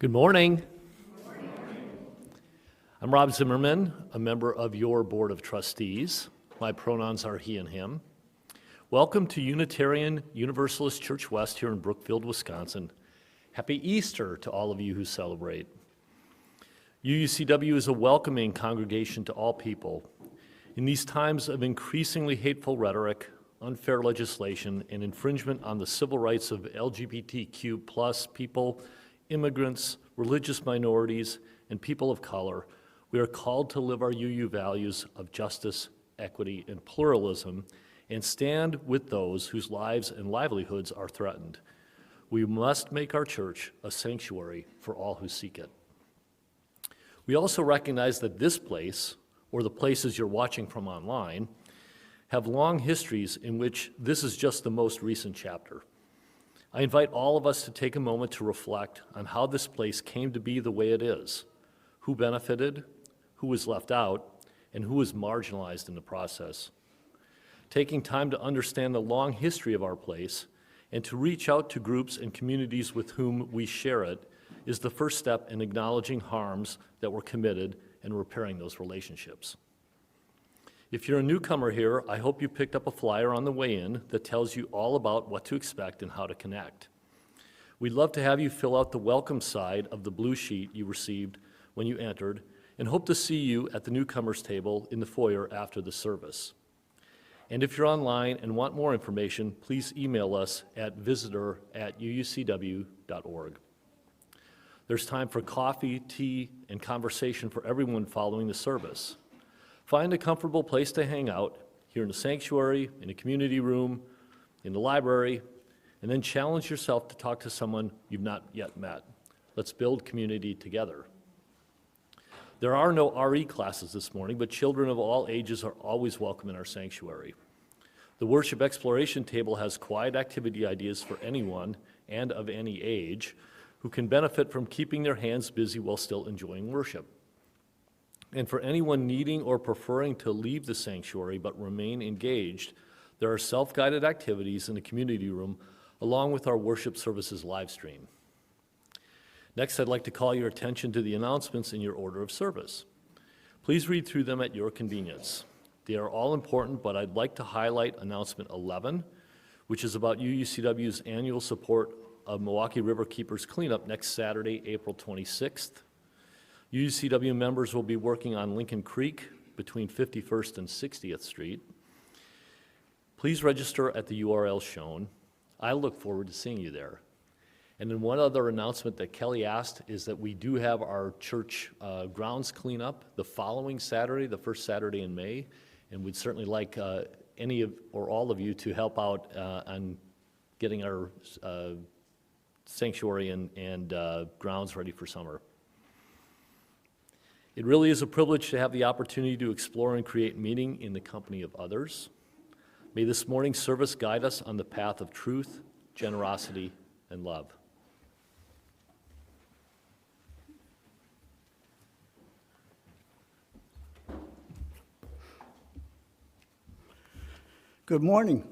Good morning. I'm Rob Zimmerman, a member of your Board of Trustees. My pronouns are he and him. Welcome to Unitarian Universalist Church West here in Brookfield, Wisconsin. Happy Easter to all of you who celebrate. UUCW is a welcoming congregation to all people. In these times of increasingly hateful rhetoric, unfair legislation, and infringement on the civil rights of LGBTQ plus people, immigrants, religious minorities, and people of color, we are called to live our UU values of justice, equity, and pluralism, and stand with those whose lives and livelihoods are threatened. We must make our church a sanctuary for all who seek it. We also recognize that this place, or the places you're watching from online, have long histories in which this is just the most recent chapter. I invite all of us to take a moment to reflect on how this place came to be the way it is, who benefited, who was left out, and who was marginalized in the process. Taking time to understand the long history of our place and to reach out to groups and communities with whom we share it is the first step in acknowledging harms that were committed and repairing those relationships. If you're a newcomer here, I hope you picked up a flyer on the way in that tells you all about what to expect and how to connect. We'd love to have you fill out the welcome side of the blue sheet you received when you entered, and hope to see you at the newcomers table in the foyer after the service. And if you're online and want more information, please email us at visitor@uucw.org. There's time for coffee, tea, and conversation for everyone following the service. Find a comfortable place to hang out, here in the sanctuary, in a community room, in the library, and then challenge yourself to talk to someone you've not yet met. Let's build community together. There are no RE classes this morning, but children of all ages are always welcome in our sanctuary. The worship exploration table has quiet activity ideas for anyone and of any age who can benefit from keeping their hands busy while still enjoying worship. And for anyone needing or preferring to leave the sanctuary but remain engaged, there are self-guided activities in the community room along with our worship services live stream. Next, I'd like to call your attention to the announcements in your order of service. Please read through them at your convenience. They are all important, but I'd like to highlight announcement 11, which is about UUCW's annual support of Milwaukee River Keepers cleanup next Saturday, April 26th. UUCW members will be working on Lincoln Creek between 51st and 60th Street. Please register at the URL shown. I look forward to seeing you there. And then one other announcement that Kelly asked is that we do have our church grounds cleanup the following Saturday, the first Saturday in May, and we'd certainly like any of or all of you to help out on getting our sanctuary and grounds ready for summer. It really is a privilege to have the opportunity to explore and create meaning in the company of others. May this morning's service guide us on the path of truth, generosity, and love. Good morning.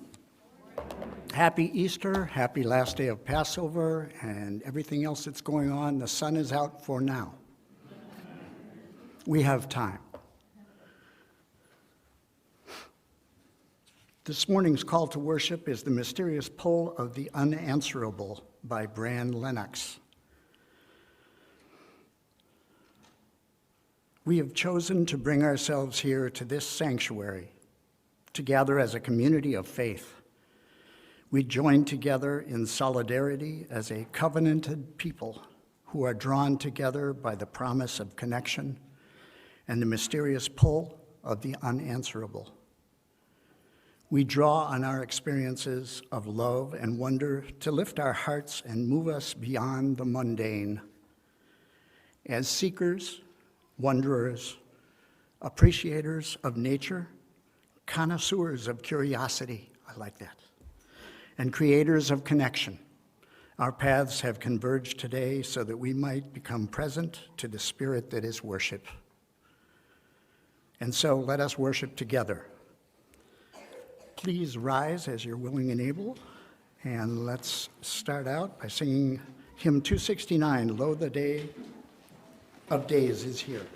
Happy Easter, happy last day of Passover, and everything else that's going on. The sun is out for now. We have time. This morning's call to worship is The Mysterious Pull of the Unanswerable by Bran Lennox. We have chosen to bring ourselves here to this sanctuary to gather as a community of faith. We join together in solidarity as a covenanted people who are drawn together by the promise of connection and the mysterious pull of the unanswerable. We draw on our experiences of love and wonder to lift our hearts and move us beyond the mundane. As seekers, wanderers, appreciators of nature, connoisseurs of curiosity, I like that, and creators of connection, our paths have converged today so that we might become present to the spirit that is worship. And so let us worship together. Please rise as you're willing and able, and let's start out by singing Hymn 269, Lo, the Day of Days is here.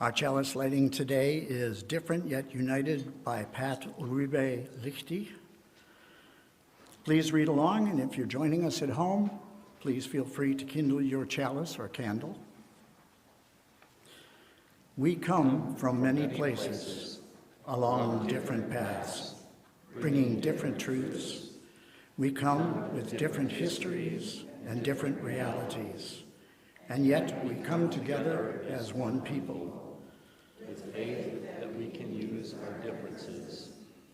Our chalice lighting today is Different Yet United by Pat Uribe Lichty. Please read along, and if you're joining us at home, please feel free to kindle your chalice or candle. We come from many places, along different paths, bringing different truths. We come with different histories and different realities, and yet we come together as one people. With faith that we can use our differences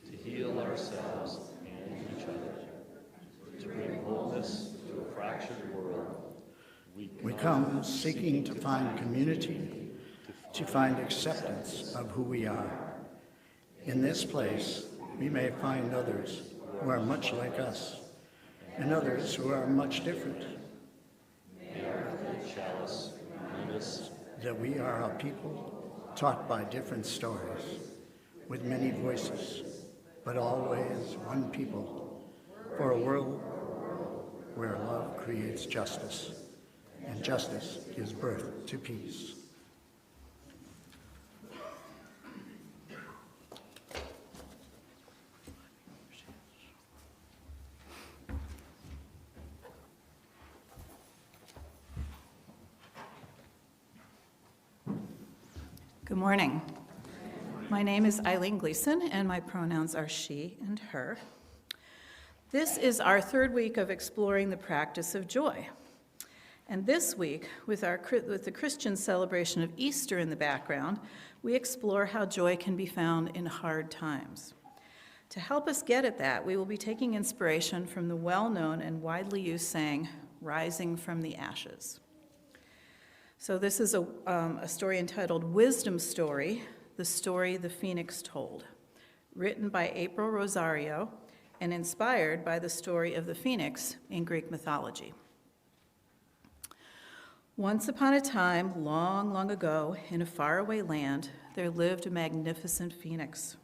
to heal ourselves and each other, to bring wholeness to a fractured world. We come seeking to find community, to find acceptance of who we are. In this place, we may find others who are much like us, and others who are much different. May our chalice remind us that we are a people taught by different stories, with many voices, but always one people, for a world where love creates justice, and justice gives birth to peace. Good morning. My name is Eileen Gleason, and my pronouns are she and her. This is our third week of exploring the practice of joy. And this week, with the Christian celebration of Easter in the background, we explore how joy can be found in hard times. To help us get at that, we will be taking inspiration from the well-known and widely used saying, "Rising from the ashes." So this is a story entitled Wisdom Story, the Story the Phoenix Told, written by April Rosario and inspired by the story of the phoenix in Greek mythology. Once upon a time, long, long ago, in a faraway land, there lived a magnificent phoenix.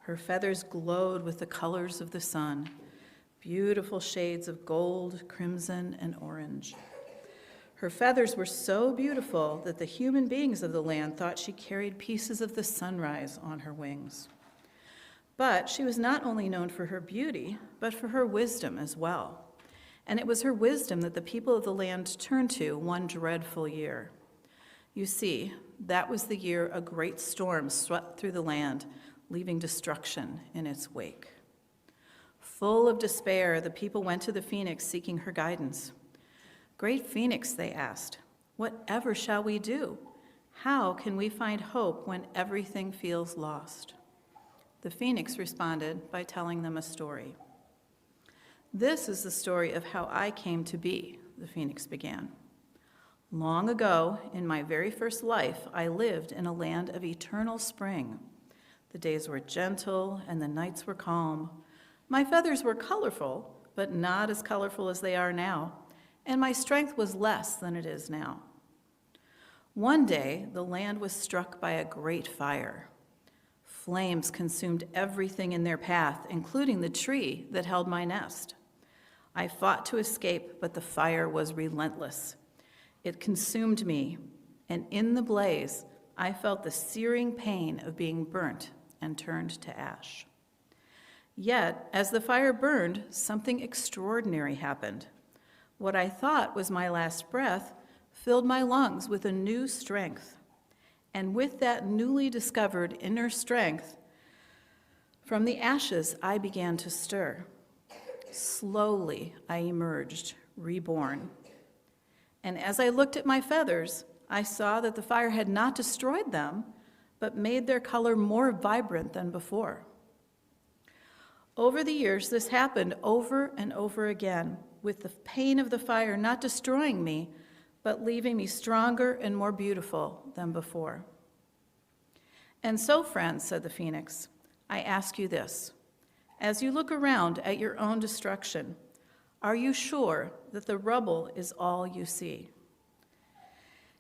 Her feathers glowed with the colors of the sun. beautiful shades of gold, crimson, and orange. Her feathers were so beautiful that the human beings of the land thought she carried pieces of the sunrise on her wings. But she was not only known for her beauty, but for her wisdom as well. And it was her wisdom that the people of the land turned to one dreadful year. You see, that was the year a great storm swept through the land, leaving destruction in its wake. Full of despair, the people went to the phoenix seeking her guidance. "Great Phoenix," they asked, "whatever shall we do? How can we find hope when everything feels lost?" The phoenix responded by telling them a story. "This is the story of how I came to be," the phoenix began. "Long ago, in my very first life, I lived in a land of eternal spring. The days were gentle and the nights were calm. My feathers were colorful, but not as colorful as they are now, and my strength was less than it is now. One day, the land was struck by a great fire. Flames consumed everything in their path, including the tree that held my nest. I fought to escape, but the fire was relentless. It consumed me, and in the blaze, I felt the searing pain of being burnt and turned to ash. Yet, as the fire burned, something extraordinary happened. What I thought was my last breath filled my lungs with a new strength. And with that newly discovered inner strength, from the ashes I began to stir. Slowly I emerged, reborn. And as I looked at my feathers, I saw that the fire had not destroyed them, but made their color more vibrant than before. Over the years, this happened over and over again, with the pain of the fire not destroying me, but leaving me stronger and more beautiful than before. And so, friends, said the phoenix, I ask you this. As you look around at your own destruction, are you sure that the rubble is all you see?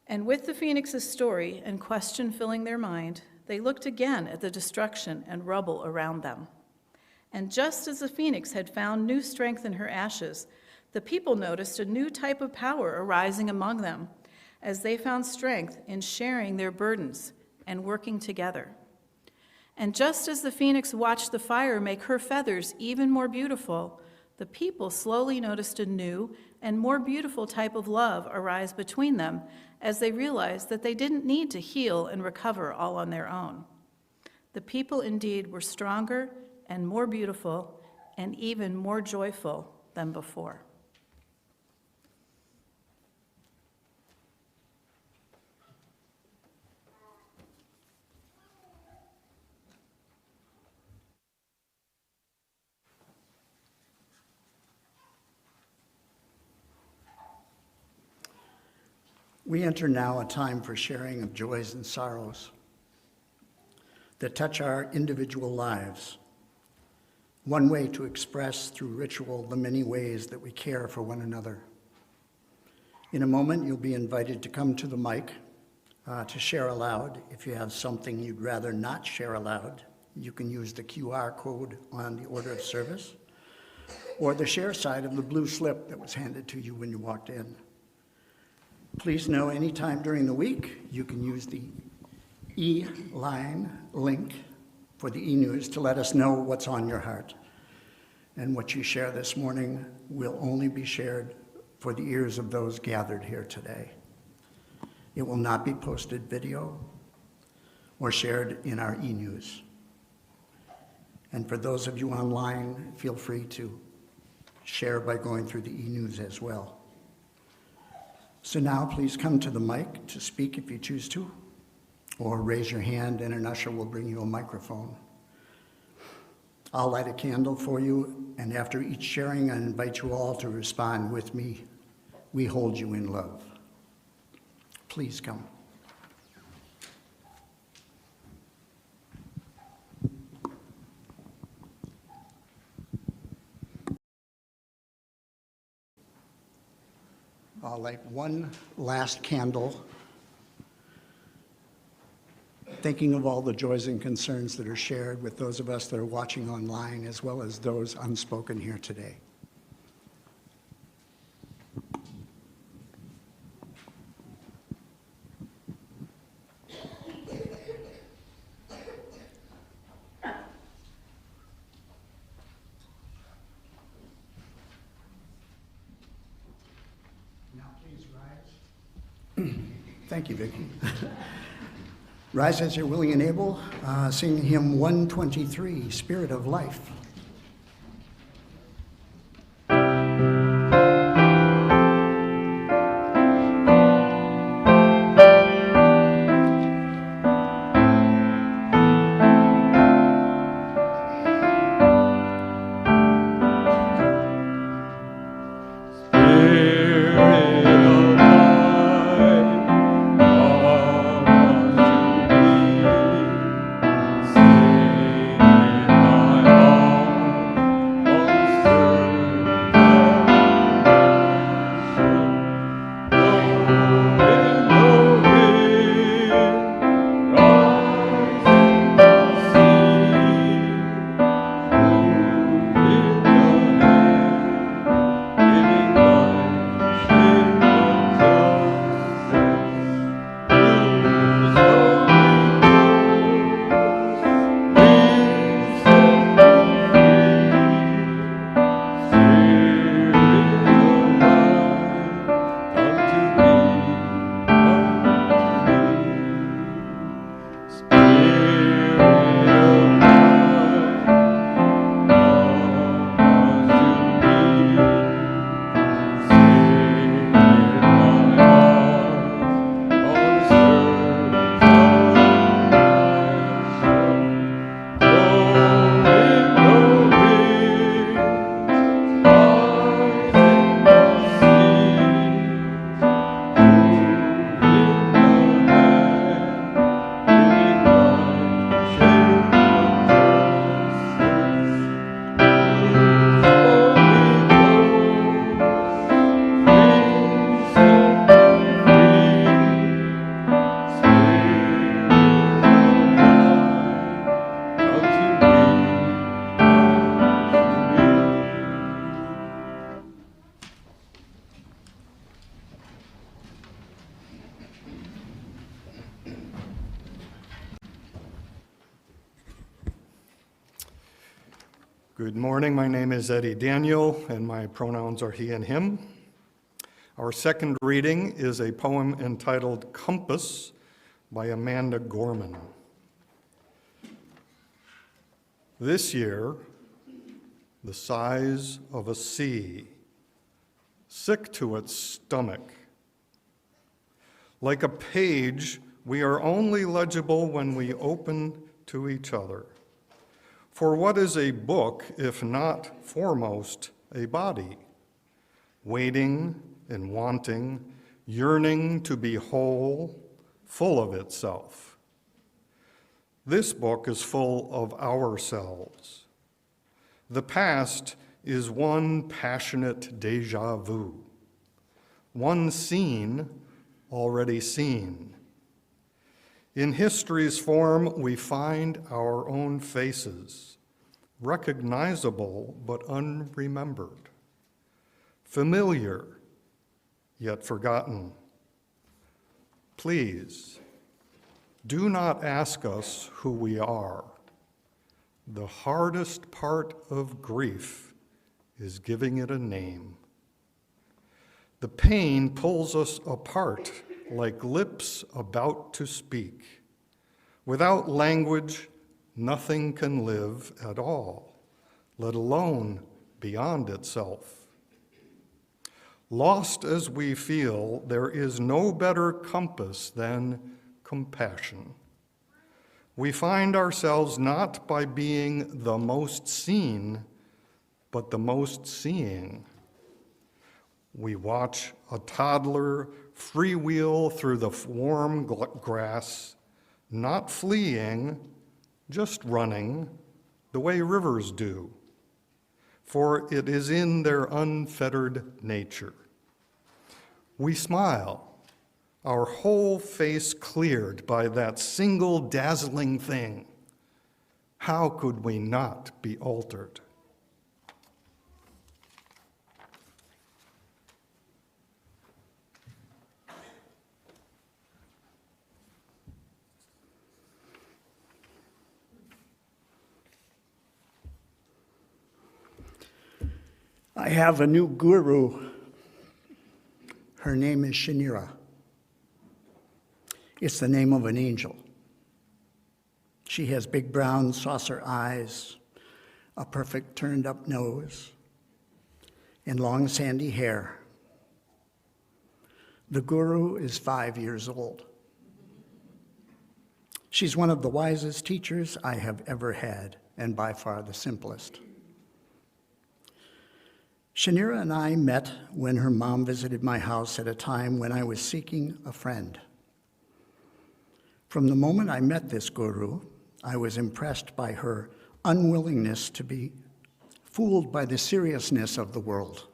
And with the phoenix's story and question filling their mind, they looked again at the destruction and rubble around them. And just as the phoenix had found new strength in her ashes, the people noticed a new type of power arising among them as they found strength in sharing their burdens and working together. And just as the phoenix watched the fire make her feathers even more beautiful, the people slowly noticed a new and more beautiful type of love arise between them as they realized that they didn't need to heal and recover all on their own. The people indeed were stronger and more beautiful and even more joyful than before. We enter now a time for sharing of joys and sorrows that touch our individual lives. One way to express through ritual the many ways that we care for one another. In a moment, you'll be invited to come to the mic to share aloud. If you have something you'd rather not share aloud, you can use the QR code on the order of service or the share side of the blue slip that was handed to you when you walked in. Please know anytime during the week, you can use the e-line link for the e-news to let us know what's on your heart. And what you share this morning will only be shared for the ears of those gathered here today. It will not be posted video or shared in our e-news. And for those of you online, feel free to share by going through the e-news as well. So now please come to the mic to speak if you choose to, or raise your hand and an usher will bring you a microphone. I'll light a candle for you, and after each sharing, I invite you all to respond with me. We hold you in love. Please come. I'll light one last candle, thinking of all the joys and concerns that are shared with those of us that are watching online, as well as those unspoken here today. Thank you, Vicki. Rise as you're willing and able. Sing hymn 123, Spirit of Life. Good morning, my name is Eddie Daniel, and my pronouns are he and him. Our second reading is a poem entitled Compass by Amanda Gorman. This year, the size of a sea, sick to its stomach. Like a page, we are only legible when we open to each other. For what is a book if not foremost a body, waiting and wanting, yearning to be whole, full of itself? This book is full of ourselves. The past is one passionate déjà vu, one scene already seen. In history's form, we find our own faces, recognizable but unremembered, familiar yet forgotten. Please, do not ask us who we are. The hardest part of grief is giving it a name. The pain pulls us apart like lips about to speak. Without language, nothing can live at all, let alone beyond itself. Lost as we feel, there is no better compass than compassion. We find ourselves not by being the most seen, but the most seeing. We watch a toddler freewheel through the warm grass, not fleeing, just running the way rivers do, for it is in their unfettered nature. We smile, our whole face cleared by that single dazzling thing. How could we not be altered? I have a new guru. Her name is Shanira. It's the name of an angel. She has big brown saucer eyes, a perfect turned-up nose, and long sandy hair. The guru is 5 years old. She's one of the wisest teachers I have ever had, and by far the simplest. Shanira and I met when her mom visited my house at a time when I was seeking a friend. From the moment I met this guru, I was impressed by her unwillingness to be fooled by the seriousness of the world.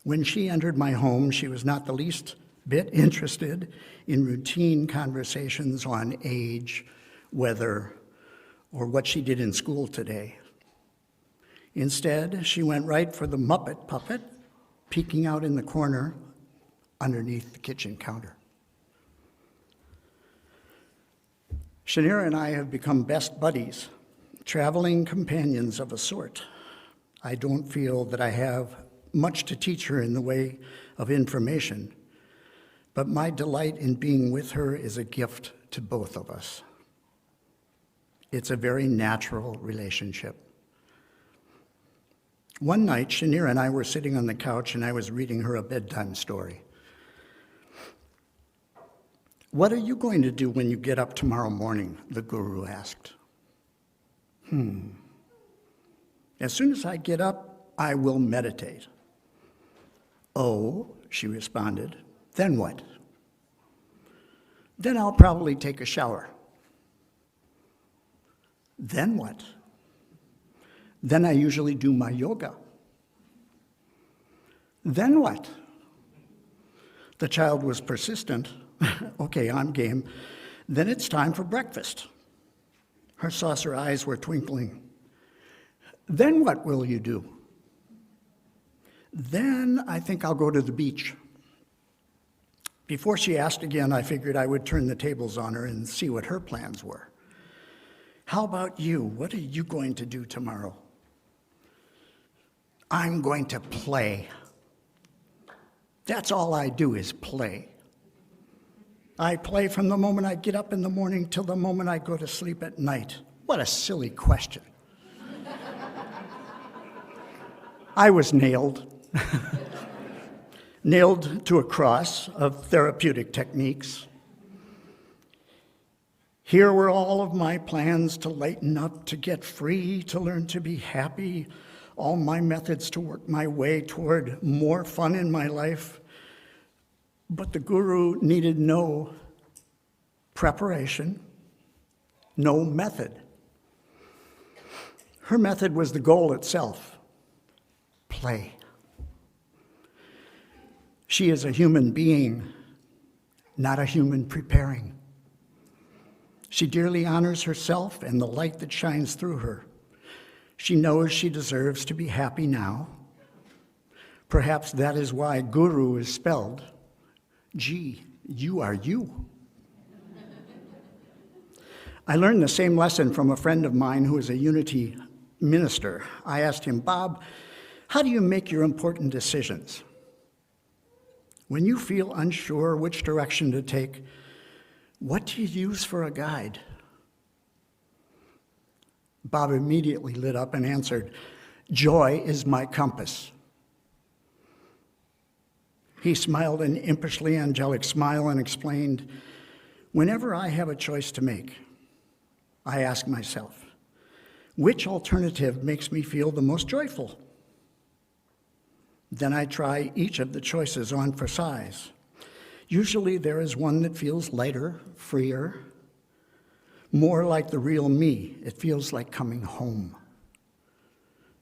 When she entered my home, she was not the least bit interested in routine conversations on age, weather, or what she did in school today. Instead, she went right for the Muppet puppet, peeking out in the corner underneath the kitchen counter. Shanira and I have become best buddies, traveling companions of a sort. I don't feel that I have much to teach her in the way of information, but my delight in being with her is a gift to both of us. It's a very natural relationship. One night, Shanira and I were sitting on the couch and I was reading her a bedtime story. "What are you going to do when you get up tomorrow morning?" the guru asked. "As soon as I get up, I will meditate." "Oh," she responded, "then what?" "Then I'll probably take a shower." "Then what?" "Then I usually do my yoga." "Then what?" The child was persistent. "Okay, I'm game. Then it's time for breakfast." Her saucer eyes were twinkling. "Then what will you do?" "Then I think I'll go to the beach." Before she asked again, I figured I would turn the tables on her and see what her plans were. "How about you? What are you going to do tomorrow?" "I'm going to play. That's all I do is play. I play from the moment I get up in the morning till the moment I go to sleep at night." What a silly question. I was nailed. Nailed to a cross of therapeutic techniques. Here were all of my plans to lighten up, to get free, to learn to be happy, all my methods to work my way toward more fun in my life. But the guru needed no preparation, no method. Her method was the goal itself: play. She is a human being, not a human preparing. She dearly honors herself and the light that shines through her. She knows she deserves to be happy now. Perhaps that is why guru is spelled G-U-R-U. I learned the same lesson from a friend of mine who is a Unity minister. I asked him, "Bob, how do you make your important decisions? When you feel unsure which direction to take, what do you use for a guide?" Bob immediately lit up and answered, "Joy is my compass." He smiled an impishly angelic smile and explained, "Whenever I have a choice to make, I ask myself, which alternative makes me feel the most joyful? Then I try each of the choices on for size. Usually there is one that feels lighter, freer, more like the real me. It feels like coming home.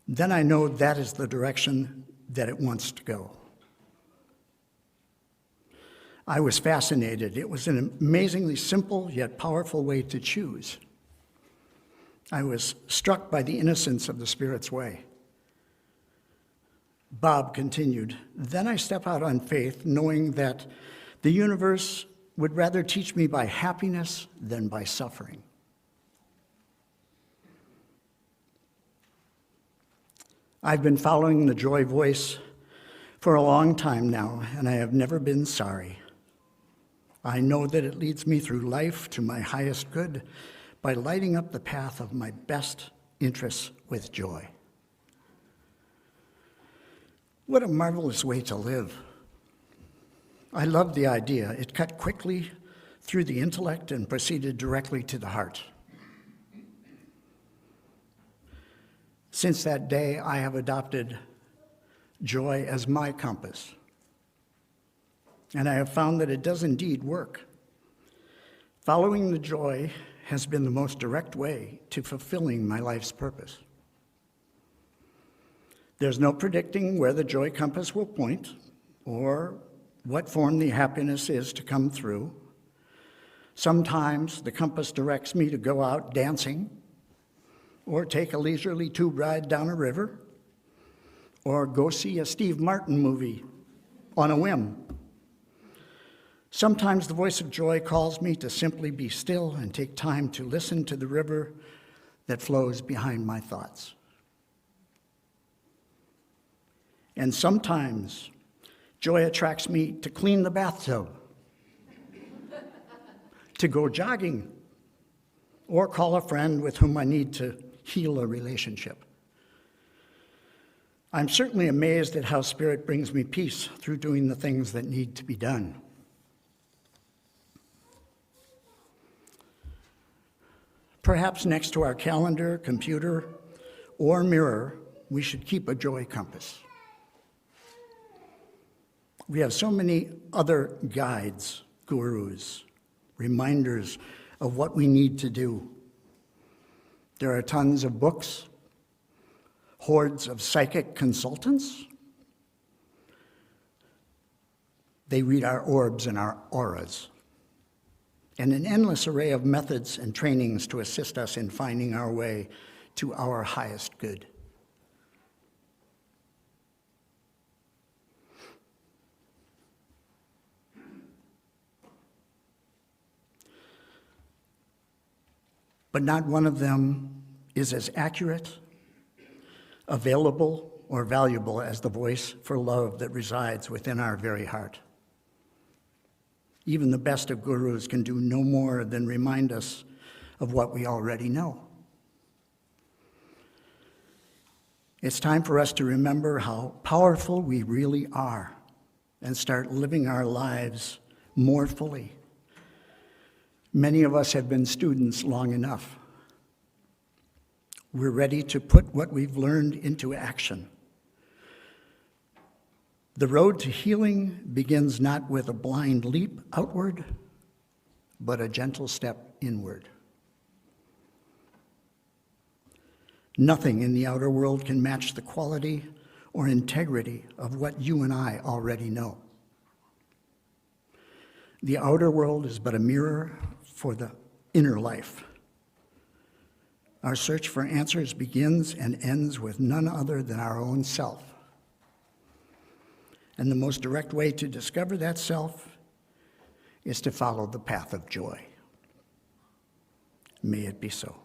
Then I know that is the direction that it wants to go." I was fascinated. It was an amazingly simple yet powerful way to choose. I was struck by the innocence of the Spirit's way. Bob continued, "Then I step out on faith, knowing that the universe would rather teach me by happiness than by suffering." I've been following the joy voice for a long time now, and I have never been sorry. I know that it leads me through life to my highest good by lighting up the path of my best interests with joy. What a marvelous way to live. I love the idea. It cut quickly through the intellect and proceeded directly to the heart. Since that day, I have adopted joy as my compass. And I have found that it does indeed work. Following the joy has been the most direct way to fulfilling my life's purpose. There's no predicting where the joy compass will point or what form the happiness is to come through. Sometimes the compass directs me to go out dancing or take a leisurely tube ride down a river or go see a Steve Martin movie on a whim. Sometimes the voice of joy calls me to simply be still and take time to listen to the river that flows behind my thoughts. And sometimes joy attracts me to clean the bathtub, to go jogging, or call a friend with whom I need to heal a relationship. I'm certainly amazed at how Spirit brings me peace through doing the things that need to be done. Perhaps next to our calendar, computer, or mirror, we should keep a joy compass. We have so many other guides, gurus, reminders of what we need to do. There are tons of books, hordes of psychic consultants. They read our orbs and our auras, and an endless array of methods and trainings to assist us in finding our way to our highest good. But not one of them is as accurate, available, or valuable as the voice for love that resides within our very heart. Even the best of gurus can do no more than remind us of what we already know. It's time for us to remember how powerful we really are and start living our lives more fully. Many of us have been students long enough. We're ready to put what we've learned into action. The road to healing begins not with a blind leap outward, but a gentle step inward. Nothing in the outer world can match the quality or integrity of what you and I already know. The outer world is but a mirror for the inner life. Our search for answers begins and ends with none other than our own self. And the most direct way to discover that self is to follow the path of joy. May it be so.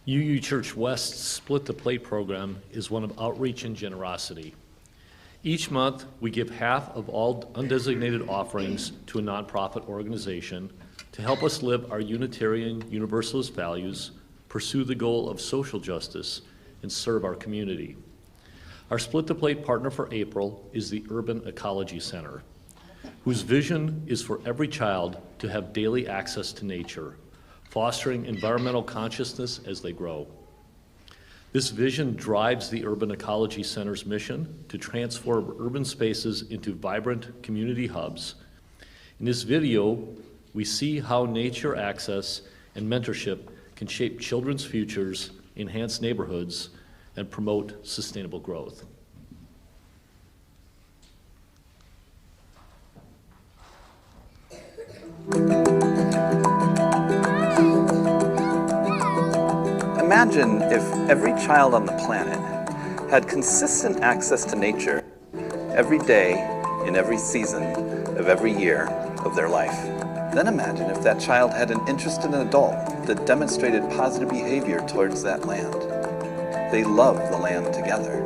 UU Church West's Split the Plate program is one of outreach and generosity. Each month, we give half of all undesignated offerings to a nonprofit organization to help us live our Unitarian Universalist values, pursue the goal of social justice, and serve our community. Our Split the Plate partner for April is the Urban Ecology Center, whose vision is for every child to have daily access to nature, fostering environmental consciousness as they grow. This vision drives the Urban Ecology Center's mission to transform urban spaces into vibrant community hubs. In this video, we see how nature access and mentorship can shape children's futures, enhance neighborhoods, and promote sustainable growth. Imagine if every child on the planet had consistent access to nature every day in every season of every year of their life. Then imagine if that child had an interest in an adult that demonstrated positive behavior towards that land. They love the land together.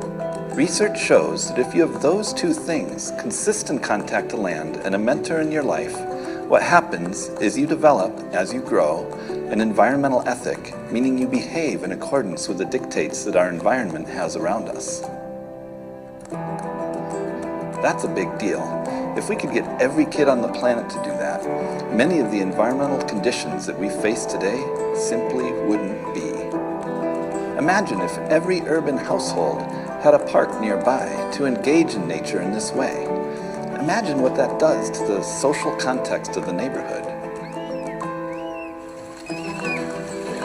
Research shows that if you have those two things, consistent contact to land and a mentor in your life, what happens is you develop, as you grow, an environmental ethic, meaning you behave in accordance with the dictates that our environment has around us. That's a big deal. If we could get every kid on the planet to do that, many of the environmental conditions that we face today simply wouldn't be. Imagine if every urban household had a park nearby to engage in nature in this way. Imagine what that does to the social context of the neighborhood.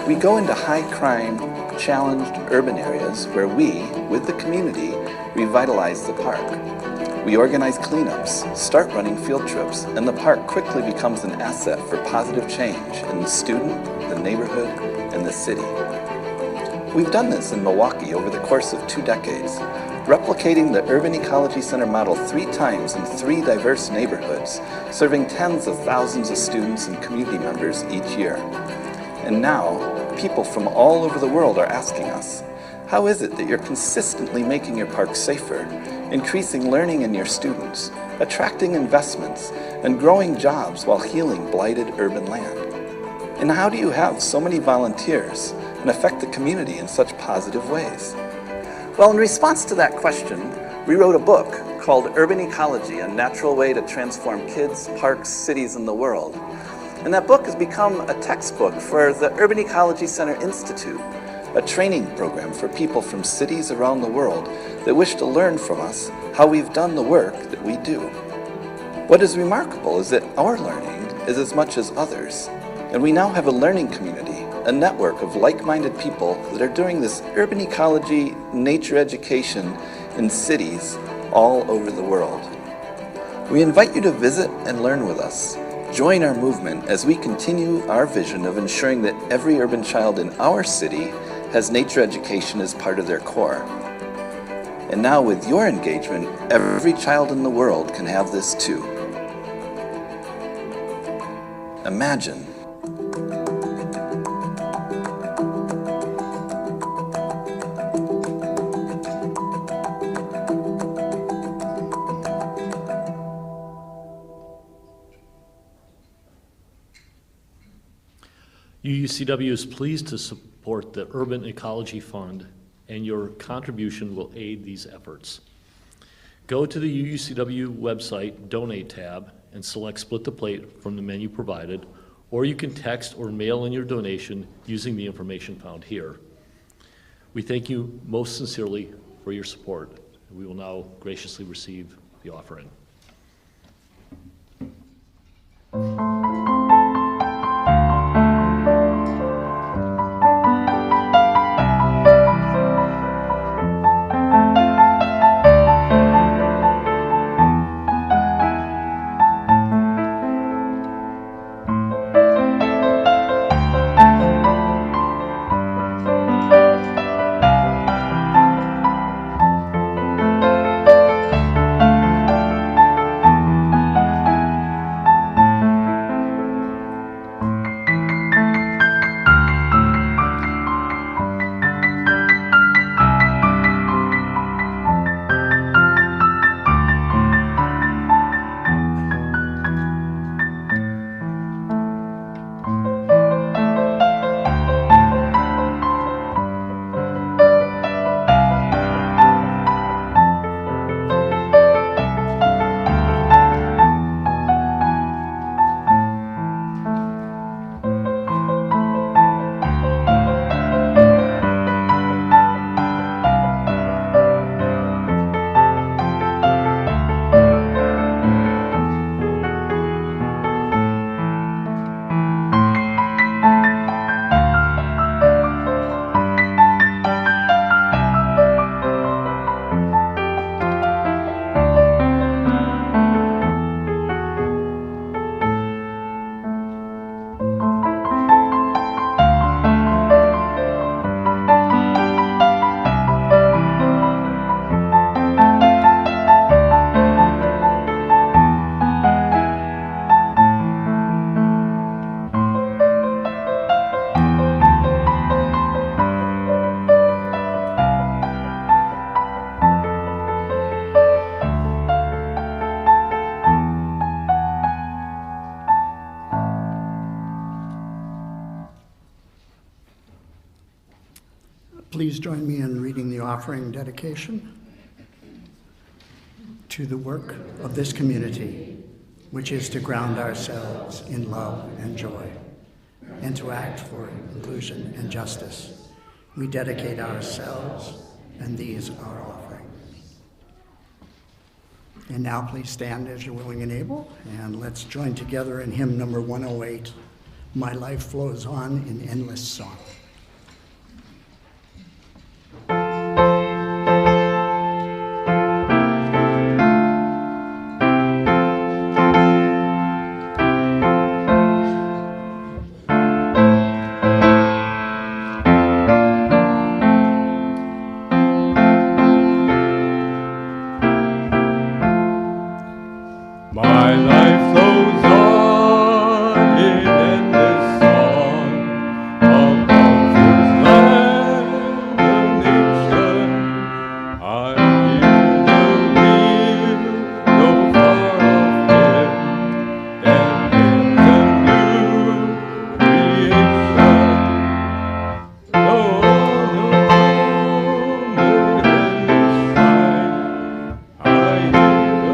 We go into high-crime, challenged urban areas where we, with the community, revitalize the park. We organize cleanups, start running field trips, and the park quickly becomes an asset for positive change in the student, the neighborhood, and the city. We've done this in Milwaukee over the course of 2 decades, replicating the Urban Ecology Center model 3 times in 3 diverse neighborhoods, serving tens of thousands of students and community members each year. And now, people from all over the world are asking us, how is it that you're consistently making your parks safer, increasing learning in your students, attracting investments, and growing jobs while healing blighted urban land? And how do you have so many volunteers and affect the community in such positive ways? Well, in response to that question, we wrote a book called Urban Ecology, A Natural Way to Transform Kids, Parks, Cities, and the World. And that book has become a textbook for the Urban Ecology Center Institute, a training program for people from cities around the world that wish to learn from us how we've done the work that we do. What is remarkable is that our learning is as much as others, and we now have a learning community, a network of like-minded people that are doing this urban ecology, nature education in cities all over the world. We invite you to visit and learn with us. Join our movement as we continue our vision of ensuring that every urban child in our city has nature education as part of their core. And now with your engagement, every child in the world can have this too. Imagine. UUCW is pleased to support the Urban Ecology Fund, and your contribution will aid these efforts. Go to the UUCW website Donate tab and select Split the Plate from the menu provided, or you can text or mail in your donation using the information found here. We thank you most sincerely for your support. We will now graciously receive the offering. please join me in reading the offering dedication to the work of this community, which is to ground ourselves in love and joy and to act for inclusion and justice. We dedicate ourselves, and these are offerings. And now please stand as you're willing and able, and let's join together in hymn number 108, My Life Flows On in Endless Song. My life flows on in endless song of comfort's land and nation. I hear the wheel go far off him, and in the new creation. Oh, the moment in the sky, I hear the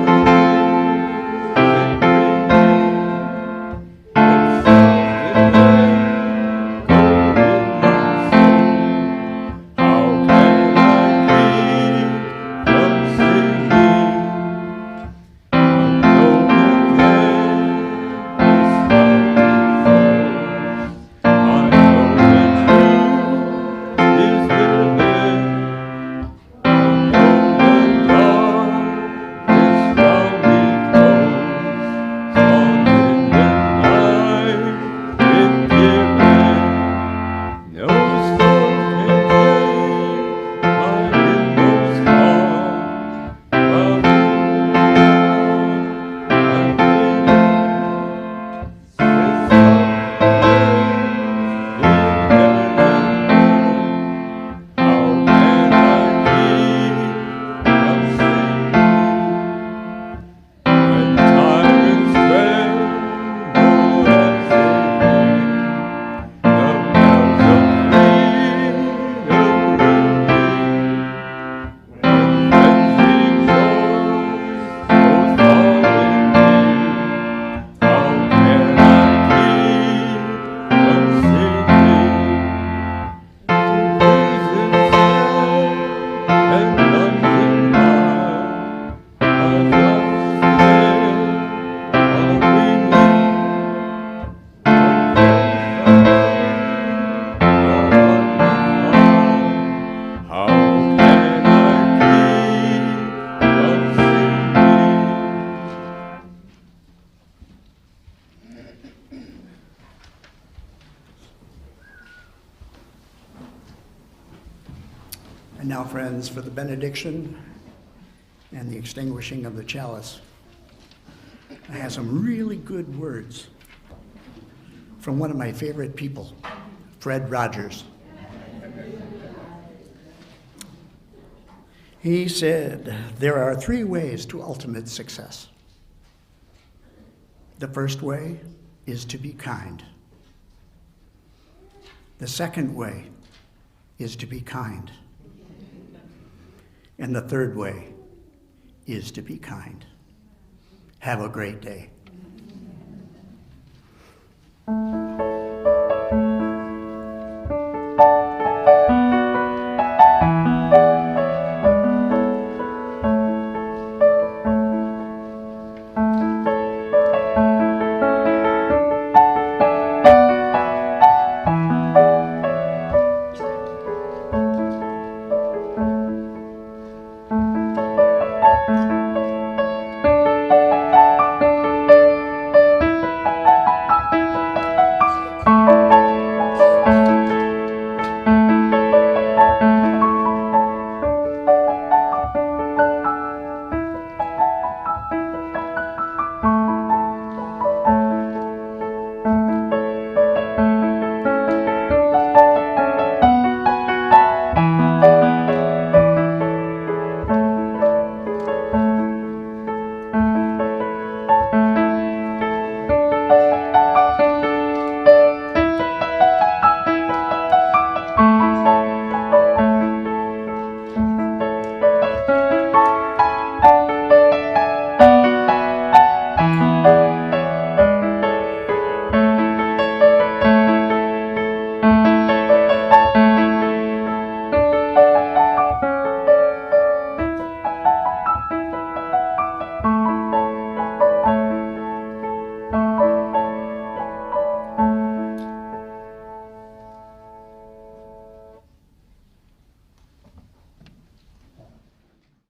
And now, friends, for the benediction and the extinguishing of the chalice, I have some really good words from one of my favorite people, Fred Rogers. He said, "There are 3 ways to ultimate success. The first way is to be kind. The second way is to be kind. And the third way is to be kind." Have a great day.